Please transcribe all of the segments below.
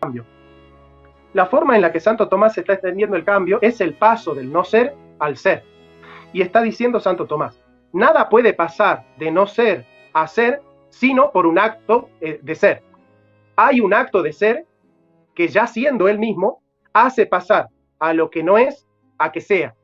cambio. La forma en la que Santo Tomás está entendiendo el cambio es el paso del no ser al ser. Y está diciendo Santo Tomás, nada puede pasar de no ser a ser, sino por un acto de ser. Hay un acto de ser que ya siendo él mismo, hace pasar a lo que no es a que sea.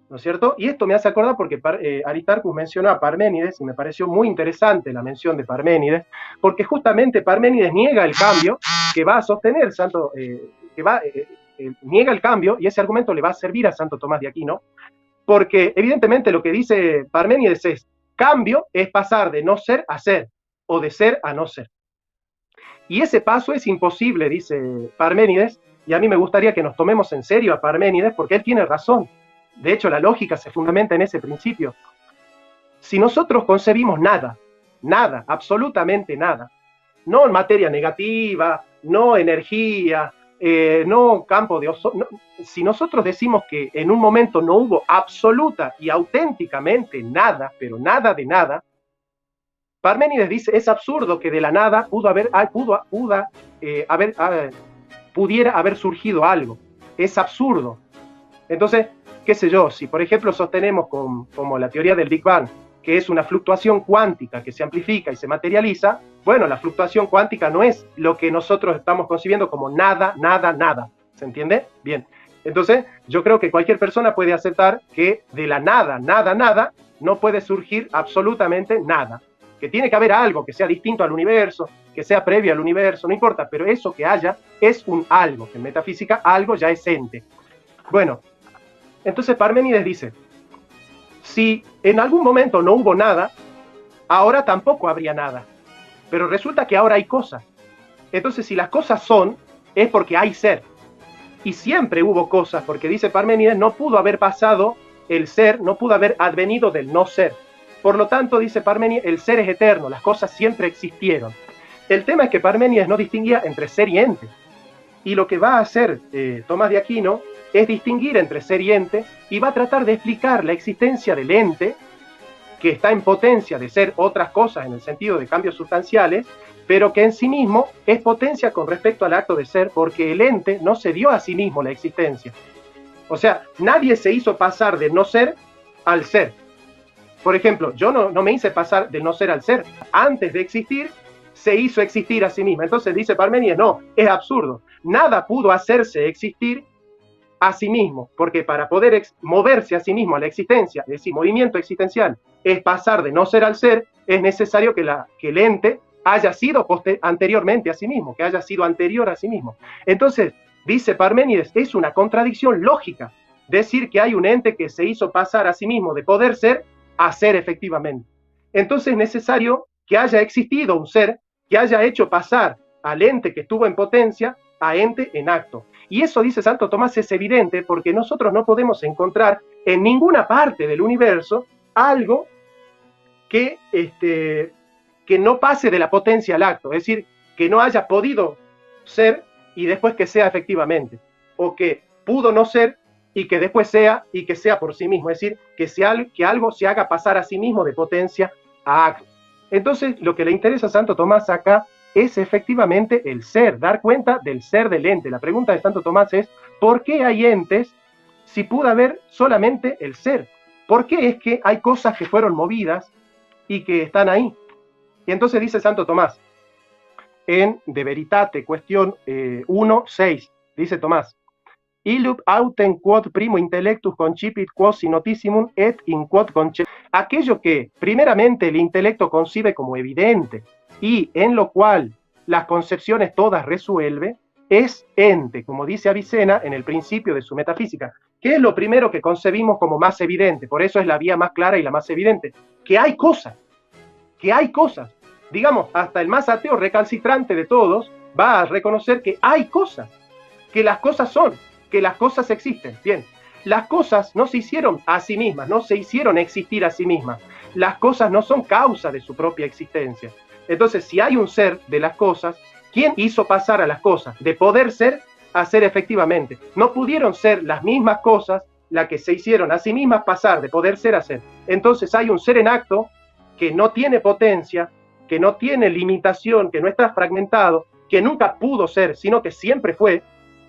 ¿No es cierto? Y esto me hace acordar porque Aristarcus mencionó a Parménides y me pareció muy interesante la mención de Parménides, porque justamente Parménides niega el cambio que va a sostener Santo, niega el cambio y ese argumento le va a servir a Santo Tomás de Aquino, porque evidentemente lo que dice Parménides es, cambio es pasar de no ser a ser, o de ser a no ser. Y ese paso es imposible, dice Parménides, y a mí me gustaría que nos tomemos en serio a Parménides porque él tiene razón. De hecho, la lógica se fundamenta en ese principio. Si nosotros concebimos nada, nada, absolutamente nada, no en materia negativa, no energía, no campo de ozono, si nosotros decimos que en un momento no hubo absoluta y auténticamente nada, pero nada de nada, Parménides dice, es absurdo que de la nada pudiera haber surgido algo. Es absurdo. Entonces, qué sé yo, si por ejemplo sostenemos como la teoría del Big Bang, que es una fluctuación cuántica que se amplifica y se materializa, bueno, la fluctuación cuántica no es lo que nosotros estamos concibiendo como nada, nada, nada. ¿Se entiende? Bien. Entonces, yo creo que cualquier persona puede aceptar que de la nada, nada, nada, no puede surgir absolutamente nada. Que tiene que haber algo que sea distinto al universo, que sea previo al universo, no importa, pero eso que haya es un algo. En metafísica, algo ya es ente. Bueno, entonces Parménides dice, si en algún momento no hubo nada, ahora tampoco habría nada. Pero resulta que ahora hay cosas. Entonces, si las cosas son, es porque hay ser. Y siempre hubo cosas, porque dice Parménides, no pudo haber pasado el ser, no pudo haber advenido del no ser. Por lo tanto, dice Parménides, el ser es eterno, las cosas siempre existieron. El tema es que Parménides no distinguía entre ser y ente. Y lo que va a hacer Tomás de Aquino es distinguir entre ser y ente y va a tratar de explicar la existencia del ente, que está en potencia de ser otras cosas en el sentido de cambios sustanciales, pero que en sí mismo es potencia con respecto al acto de ser, porque el ente no se dio a sí mismo la existencia. O sea, nadie se hizo pasar de no ser al ser. Por ejemplo, yo no me hice pasar de no ser al ser. Antes de existir, se hizo existir a sí misma. Entonces dice Parménides, no, es absurdo. Nada pudo hacerse existir a sí mismo, porque para poder moverse a sí mismo a la existencia, es decir, movimiento existencial, es pasar de no ser al ser, es necesario que el ente haya sido anteriormente a sí mismo, que haya sido anterior a sí mismo. Entonces, dice Parménides, es una contradicción lógica decir que hay un ente que se hizo pasar a sí mismo de poder ser a ser efectivamente. Entonces es necesario que haya existido un ser que haya hecho pasar al ente que estuvo en potencia a ente en acto. Y eso, dice Santo Tomás, es evidente porque nosotros no podemos encontrar en ninguna parte del universo algo que no pase de la potencia al acto, es decir, que no haya podido ser y después que sea efectivamente, o que pudo no ser y que después sea y que sea por sí mismo, es decir, que algo se haga pasar a sí mismo de potencia a acto. Entonces, lo que le interesa a Santo Tomás acá es efectivamente el ser, dar cuenta del ser del ente. La pregunta de Santo Tomás es, ¿por qué hay entes si pudo haber solamente el ser? ¿Por qué es que hay cosas que fueron movidas y que están ahí? Y entonces dice Santo Tomás, en De Veritate, cuestión 1.6, dice Tomás, Illud autem quod primo intellectus concipit quos notissimum et in quod concepit. Aquello que primeramente el intelecto concibe como evidente y en lo cual las concepciones todas resuelve, es ente, como dice Avicena en el principio de su metafísica. ¿Qué es lo primero que concebimos como más evidente? Por eso es la vía más clara y la más evidente. Que hay cosas. Digamos, hasta el más ateo recalcitrante de todos va a reconocer que hay cosas, que las cosas son, que las cosas existen. Bien, las cosas no se hicieron a sí mismas, no se hicieron existir a sí mismas. Las cosas no son causa de su propia existencia. Entonces, si hay un ser de las cosas, ¿quién hizo pasar a las cosas de poder ser a ser efectivamente? No pudieron ser las mismas cosas las que se hicieron a sí mismas pasar de poder ser a ser. Entonces hay un ser en acto que no tiene potencia, que no tiene limitación, que no está fragmentado, que nunca pudo ser, sino que siempre fue,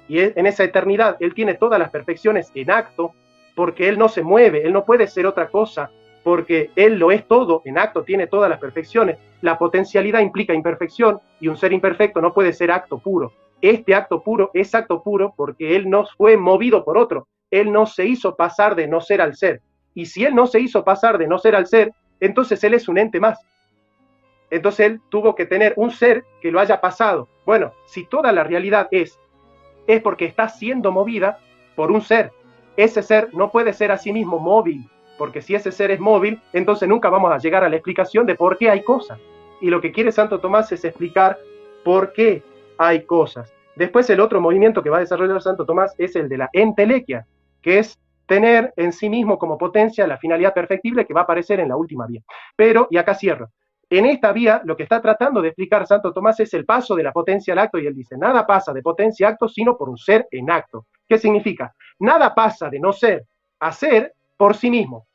y en esa eternidad Él tiene todas las perfecciones en acto, porque Él no se mueve, Él no puede ser otra cosa, porque Él lo es todo, en acto tiene todas las perfecciones. La potencialidad implica imperfección, y un ser imperfecto no puede ser acto puro. Este acto puro es acto puro porque Él no fue movido por otro, Él no se hizo pasar de no ser al ser. Y si Él no se hizo pasar de no ser al ser, entonces Él es un ente más. Entonces Él tuvo que tener un ser que lo haya pasado. Bueno, si toda la realidad es porque está siendo movida por un ser. Ese ser no puede ser a sí mismo móvil, porque si ese ser es móvil, entonces nunca vamos a llegar a la explicación de por qué hay cosas. Y lo que quiere Santo Tomás es explicar por qué hay cosas. Después el otro movimiento que va a desarrollar Santo Tomás es el de la entelequia, que es tener en sí mismo como potencia la finalidad perfectible que va a aparecer en la última vía. Pero, y acá cierro, en esta vía lo que está tratando de explicar Santo Tomás es el paso de la potencia al acto, y él dice, nada pasa de potencia a acto sino por un ser en acto. ¿Qué significa? Nada pasa de no ser a ser por sí mismo.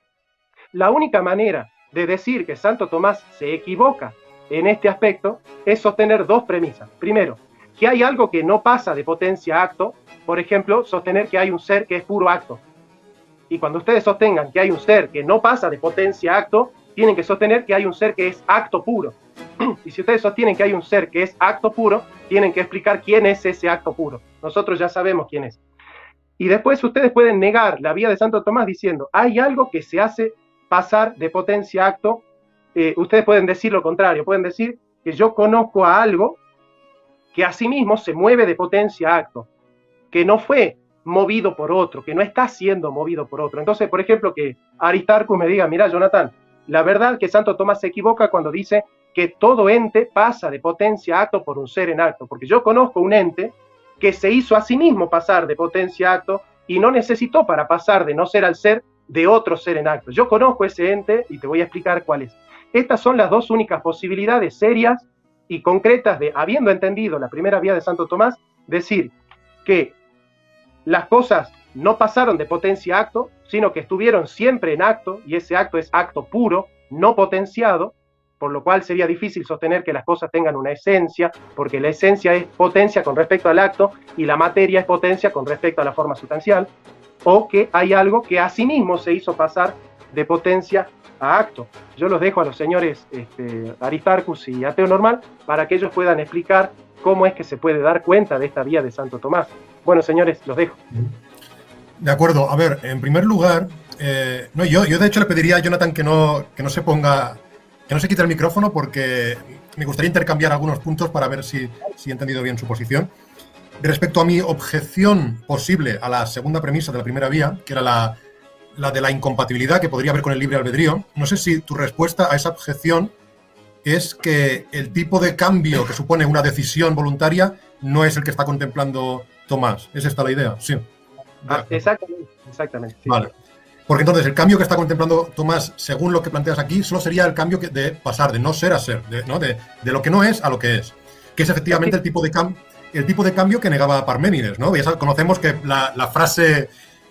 La única manera de decir que Santo Tomás se equivoca en este aspecto es sostener dos premisas. Primero, que hay algo que no pasa de potencia a acto, por ejemplo, sostener que hay un ser que es puro acto. Y cuando ustedes sostengan que hay un ser que no pasa de potencia a acto, tienen que sostener que hay un ser que es acto puro. Y si ustedes sostienen que hay un ser que es acto puro, tienen que explicar quién es ese acto puro. Nosotros ya sabemos quién es. Y después ustedes pueden negar la vía de Santo Tomás diciendo, hay algo que se hace pasar de potencia a acto. Ustedes pueden decir lo contrario, pueden decir que yo conozco a algo que a sí mismo se mueve de potencia a acto, que no fue movido por otro, que no está siendo movido por otro. Entonces, por ejemplo, que Aristarco me diga, mira, Jonathan, la verdad que Santo Tomás se equivoca cuando dice que todo ente pasa de potencia a acto por un ser en acto, porque yo conozco un ente que se hizo a sí mismo pasar de potencia a acto y no necesitó para pasar de no ser al ser de otro ser en acto. Yo conozco ese ente y te voy a explicar cuál es. Estas son las dos únicas posibilidades serias y concretas de, habiendo entendido la primera vía de Santo Tomás, decir que las cosas no pasaron de potencia a acto, sino que estuvieron siempre en acto, y ese acto es acto puro, no potenciado, por lo cual sería difícil sostener que las cosas tengan una esencia, porque la esencia es potencia con respecto al acto, y la materia es potencia con respecto a la forma sustancial, o que hay algo que a sí mismo se hizo pasar de potencia a acto. Yo los dejo a los señores Aristarcus y Ateo Normal para que ellos puedan explicar cómo es que se puede dar cuenta de esta vía de Santo Tomás. Bueno, señores, los dejo. De acuerdo. A ver, en primer lugar, yo de hecho le pediría a Jonathan que no se ponga, que no se quite el micrófono, porque me gustaría intercambiar algunos puntos para ver si he entendido bien su posición. Respecto a mi objeción posible a la segunda premisa de la primera vía, que era la de la incompatibilidad que podría haber con el libre albedrío, no sé si tu respuesta a esa objeción es que el tipo de cambio que supone una decisión voluntaria no es el que está contemplando Tomás. ¿Es esta la idea? Sí. Exactamente. Sí. Vale. Porque entonces el cambio que está contemplando Tomás, según lo que planteas aquí, solo sería el cambio de pasar de no ser a ser, de lo que no es a lo que es. Que es efectivamente el tipo de cambio que negaba Parménides, ¿no? Ya conocemos que la frase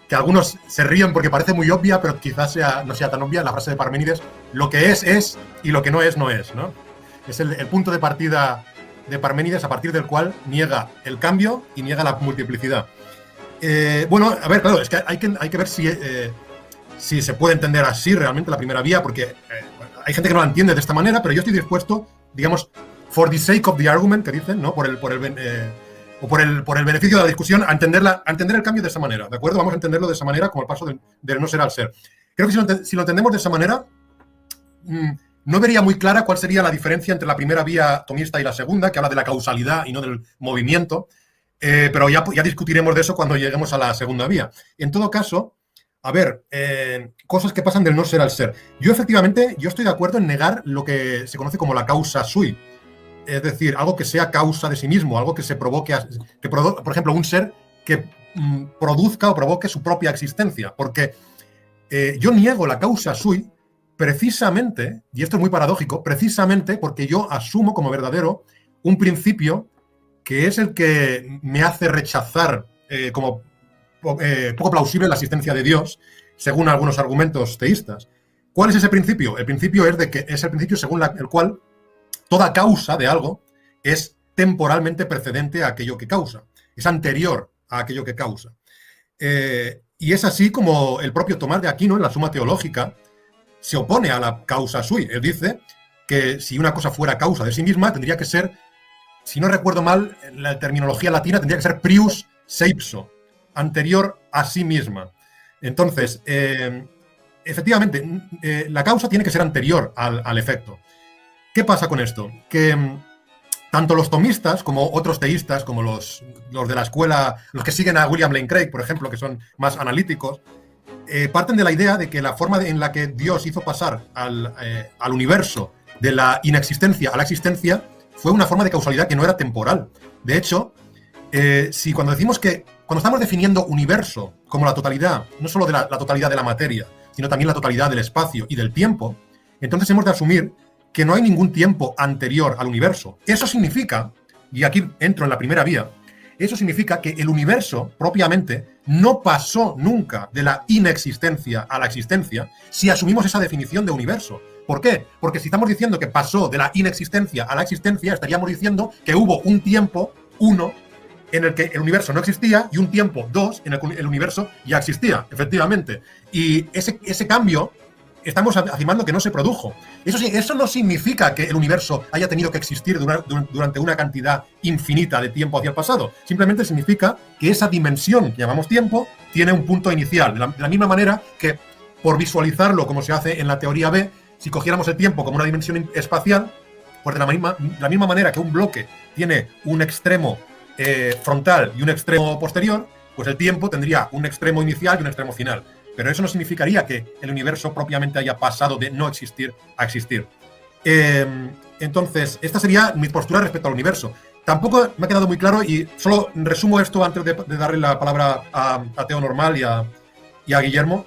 que algunos se ríen porque parece muy obvia, pero quizás no sea tan obvia, la frase de Parménides, lo que es y lo que no es, ¿no? Es el punto de partida de Parménides, a partir del cual niega el cambio y niega la multiplicidad. Bueno, a ver, claro, es que hay que ver si se puede entender así realmente la primera vía, porque hay gente que no la entiende de esta manera, pero yo estoy dispuesto, digamos, for the sake of the argument, que dicen, ¿no? Por el beneficio de la discusión, a entender el cambio de esa manera, ¿de acuerdo? Vamos a entenderlo de esa manera, como el paso del no ser al ser. Creo que si lo entendemos de esa manera, no vería muy clara cuál sería la diferencia entre la primera vía tomista y la segunda, que habla de la causalidad y no del movimiento, pero ya discutiremos de eso cuando lleguemos a la segunda vía. En todo caso, a ver, cosas que pasan del no ser al ser. Yo estoy de acuerdo en negar lo que se conoce como la causa sui, es decir, algo que sea causa de sí mismo, algo que se provoque, por ejemplo, un ser que produzca o provoque su propia existencia, porque yo niego la causa sui precisamente, y esto es muy paradójico, precisamente porque yo asumo como verdadero un principio que es el que me hace rechazar como poco plausible la existencia de Dios, según algunos argumentos teístas. ¿Cuál es ese principio? El principio es el principio según el cual toda causa de algo es temporalmente precedente a aquello que causa, es anterior a aquello que causa. Y es así como el propio Tomás de Aquino, en la Suma Teológica, se opone a la causa sui. Él dice que si una cosa fuera causa de sí misma, tendría que ser, si no recuerdo mal, la terminología latina tendría que ser prius se ipso, anterior a sí misma. Entonces, efectivamente, la causa tiene que ser anterior al efecto. ¿Qué pasa con esto? Que tanto los tomistas como otros teístas, como los de la escuela, los que siguen a William Lane Craig, por ejemplo, que son más analíticos, parten de la idea de que la forma en la que Dios hizo pasar al universo de la inexistencia a la existencia fue una forma de causalidad que no era temporal. De hecho, si cuando decimos que, cuando estamos definiendo universo como la totalidad, no solo de la totalidad de la materia, sino también la totalidad del espacio y del tiempo, entonces hemos de asumir que no hay ningún tiempo anterior al universo. Eso significa, y aquí entro en la primera vía, eso significa que el universo propiamente no pasó nunca de la inexistencia a la existencia si asumimos esa definición de universo. ¿Por qué? Porque si estamos diciendo que pasó de la inexistencia a la existencia, estaríamos diciendo que hubo un tiempo, 1, en el que el universo no existía, y un tiempo, 2, en el que el universo ya existía, efectivamente. Y ese cambio estamos afirmando que no se produjo. Eso no significa que el universo haya tenido que existir durante una cantidad infinita de tiempo hacia el pasado. Simplemente significa que esa dimensión que llamamos tiempo tiene un punto inicial. De la misma manera que, por visualizarlo como se hace en la teoría B, si cogiéramos el tiempo como una dimensión espacial, pues de la misma manera que un bloque tiene un extremo frontal y un extremo posterior, pues el tiempo tendría un extremo inicial y un extremo final. Pero eso no significaría que el universo propiamente haya pasado de no existir a existir. Entonces, esta sería mi postura respecto al universo. Tampoco me ha quedado muy claro, y solo resumo esto antes de darle la palabra a Teo Normal y a Guillermo.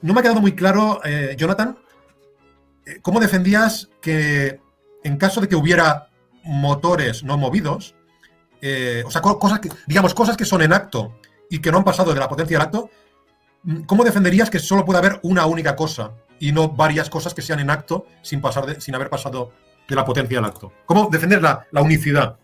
No me ha quedado muy claro, Jonathan, cómo defendías que en caso de que hubiera motores no movidos, o sea, cosas que son en acto y que no han pasado de la potencia al acto, ¿cómo defenderías que solo puede haber una única cosa y no varias cosas que sean en acto sin haber pasado de la potencia al acto? ¿Cómo defender la unicidad?